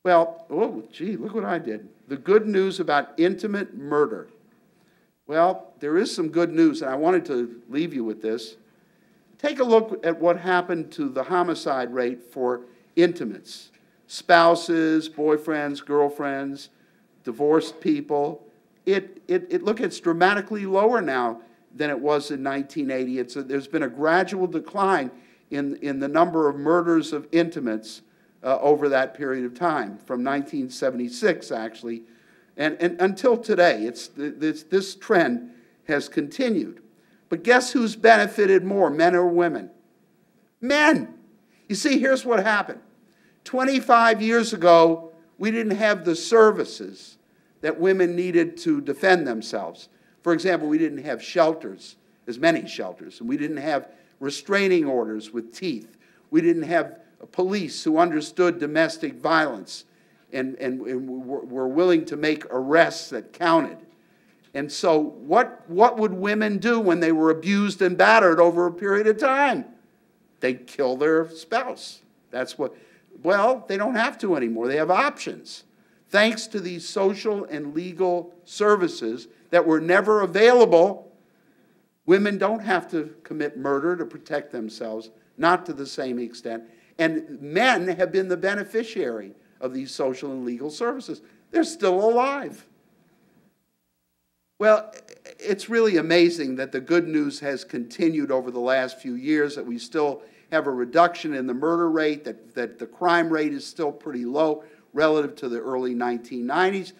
Well, oh, gee, look what I did. The good news about intimate murder. Well, there is some good news, and I wanted to leave you with this. Take a look at what happened to the homicide rate for intimates, spouses, boyfriends, girlfriends, divorced people. Look, it's dramatically lower now than it was in 1980. There's been a gradual decline in the number of murders of intimates over that period of time, from 1976 actually, and until today. This trend has continued. But guess who's benefited more, men or women? Men. You see, here's what happened. 25 years ago, we didn't have the services that women needed to defend themselves. For example, we didn't have shelters, as many shelters, and we didn't have restraining orders with teeth. We didn't have police who understood domestic violence and were willing to make arrests that counted. And so what would women do when they were abused and battered over a period of time? They'd kill their spouse. That's what, well, they don't have to anymore. They have options. Thanks to these social and legal services that were never available, women don't have to commit murder to protect themselves, not to the same extent. And men have been the beneficiary of these social and legal services. They're still alive. Well, it's really amazing that the good news has continued over the last few years, that we still have a reduction in the murder rate, that the crime rate is still pretty low relative to the early 1990s,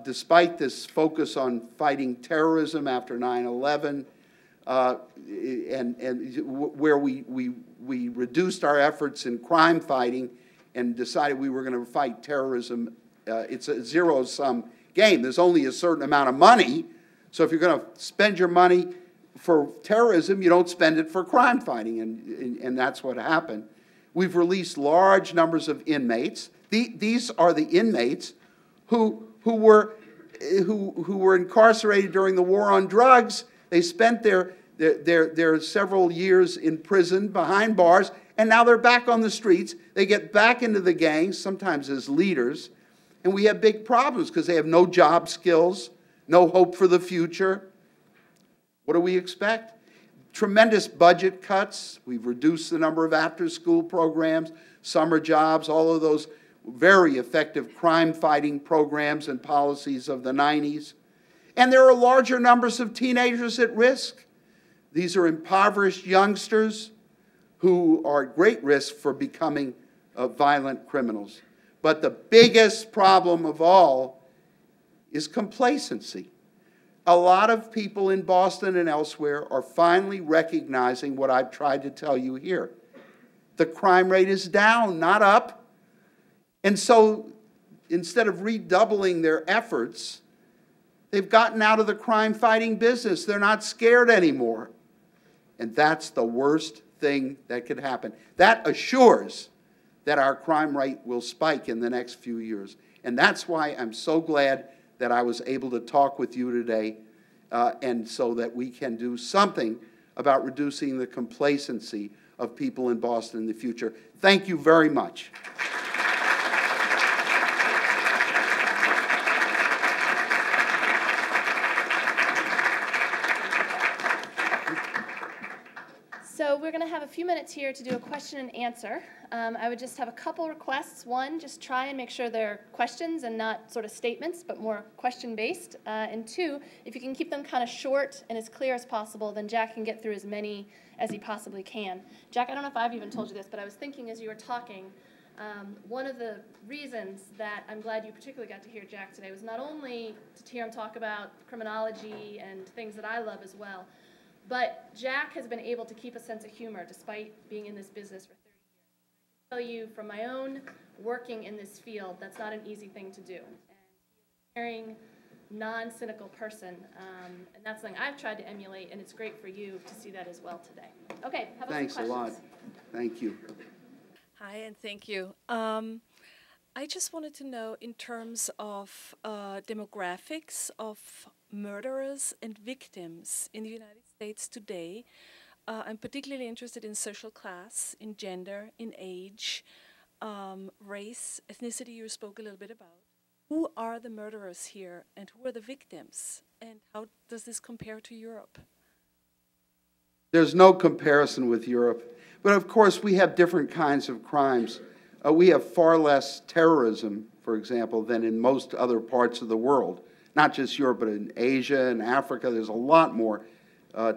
despite this focus on fighting terrorism after 9/11, where we reduced our efforts in crime fighting and decided we were going to fight terrorism. It's a zero-sum game. There's only a certain amount of money, so if you're going to spend your money for terrorism, you don't spend it for crime fighting, and that's what happened. We've released large numbers of inmates. These are the inmates who were incarcerated during the war on drugs. They spent their several years in prison behind bars, and now they're back on the streets. They get back into the gangs, sometimes as leaders, and we have big problems because they have no job skills, no hope for the future. What do we expect? Tremendous budget cuts. We've reduced the number of after-school programs, summer jobs, all of those very effective crime-fighting programs and policies of the 90s. And there are larger numbers of teenagers at risk. These are impoverished youngsters who are at great risk for becoming violent criminals. But the biggest problem of all is complacency. A lot of people in Boston and elsewhere are finally recognizing what I've tried to tell you here. The crime rate is down, not up. And so instead of redoubling their efforts, they've gotten out of the crime-fighting business. They're not scared anymore. And that's the worst thing that could happen. That assures that our crime rate will spike in the next few years. And that's why I'm so glad that I was able to talk with you today, and so that we can do something about reducing the complacency of people in Boston in the future. Thank you very much. So we're going to have a few minutes here to do a question and answer. I would just have a couple requests. One, just try and make sure they're questions and not sort of statements, but more question-based. And two, if you can keep them kind of short and as clear as possible, then Jack can get through as many as he possibly can. Jack, I don't know if I've even told you this, but I was thinking as you were talking, one of the reasons that I'm glad you particularly got to hear Jack today was not only to hear him talk about criminology and things that I love as well, but Jack has been able to keep a sense of humor despite being in this business for 30 years. I can tell you from my own working in this field, that's not an easy thing to do. And he's a caring, non-cynical person, and that's something I've tried to emulate, and it's great for you to see that as well today. Okay, how about Thanks some questions? a lot. Thank you. Hi, and thank you. I just wanted to know, in terms of demographics of murderers and victims in the United States today, I'm particularly interested in social class, in gender, in age. race, ethnicity you spoke a little bit about. Who are the murderers here and who are the victims? And how does this compare to Europe? There's no comparison with Europe. But of course, we have different kinds of crimes. We have far less terrorism, for example, than in most other parts of the world. Not just Europe, but in Asia and Africa, there's a lot more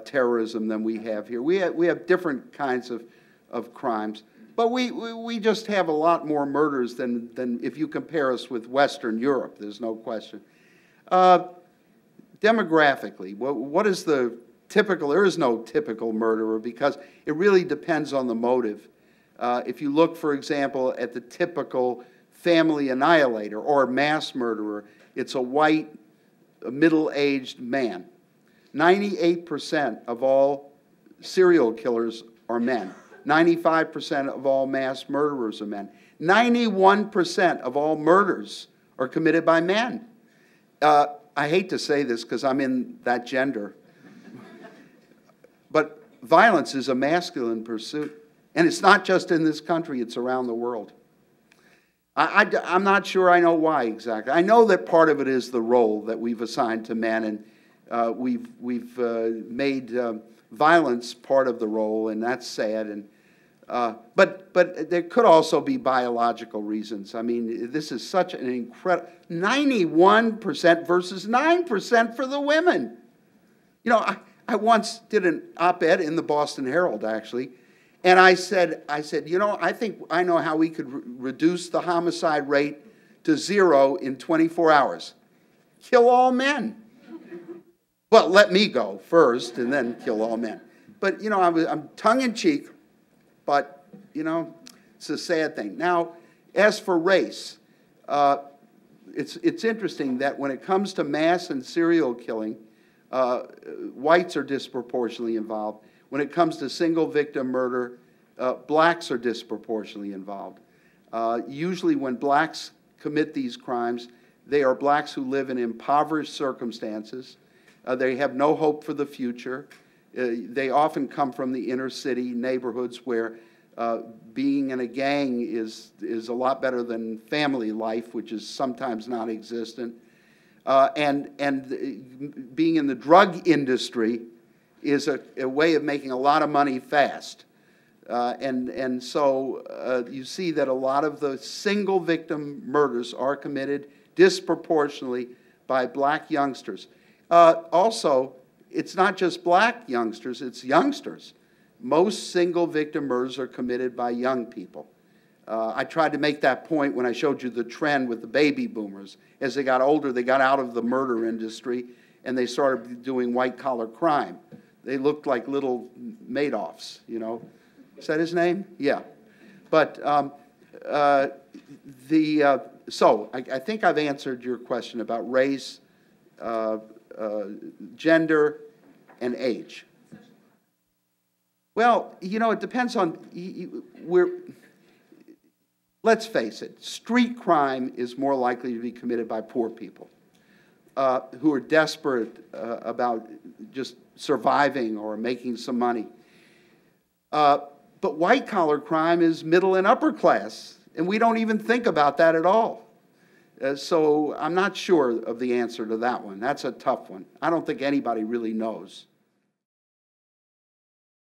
terrorism than we have here. We have different kinds of crimes. But we just have a lot more murders than if you compare us with Western Europe, there's no question. Demographically, what is the typical? There is no typical murderer because it really depends on the motive. If you look, for example, at the typical family annihilator or mass murderer, it's a white, middle-aged man. 98% of all serial killers are men. 95% of all mass murderers are men. 91% of all murders are committed by men. I hate to say this because I'm in that gender, but violence is a masculine pursuit. And it's not just in this country, it's around the world. I'm not sure I know why exactly. I know that part of it is the role that we've assigned to men, and we've made violence part of the role, and that's sad. And but there could also be biological reasons. I mean, this is such an incredible 91% versus 9% for the women. You know, I once did an op-ed in the Boston Herald, actually, and I said, you know, I think I know how we could reduce the homicide rate to 0 in 24 hours. Kill all men. Well, let me go first and then kill all men. But, you know, I'm tongue-in-cheek, but, you know, it's a sad thing. Now, as for race, it's interesting that when it comes to mass and serial killing, whites are disproportionately involved. When it comes to single victim murder, blacks are disproportionately involved. Usually when blacks commit these crimes, they are blacks who live in impoverished circumstances. They have no hope for the future. They often come from the inner city neighborhoods where being in a gang is a lot better than family life, which is sometimes non-existent. And being in the drug industry is a way of making a lot of money fast. And so you see that a lot of the single victim murders are committed disproportionately by black youngsters. Also, it's not just black youngsters, it's youngsters. Most single victim murders are committed by young people. I tried to make that point when I showed you the trend with the baby boomers. As they got older, they got out of the murder industry and they started doing white-collar crime. They looked like little Madoffs, you know. Is that his name? Yeah. But so I think I've answered your question about race, gender, and age. Well, you know, it depends on let's face it, street crime is more likely to be committed by poor people who are desperate about just surviving or making some money. But white-collar crime is middle and upper class, and we don't even think about that at all. So I'm not sure of the answer to that one. That's a tough one. I don't think anybody really knows.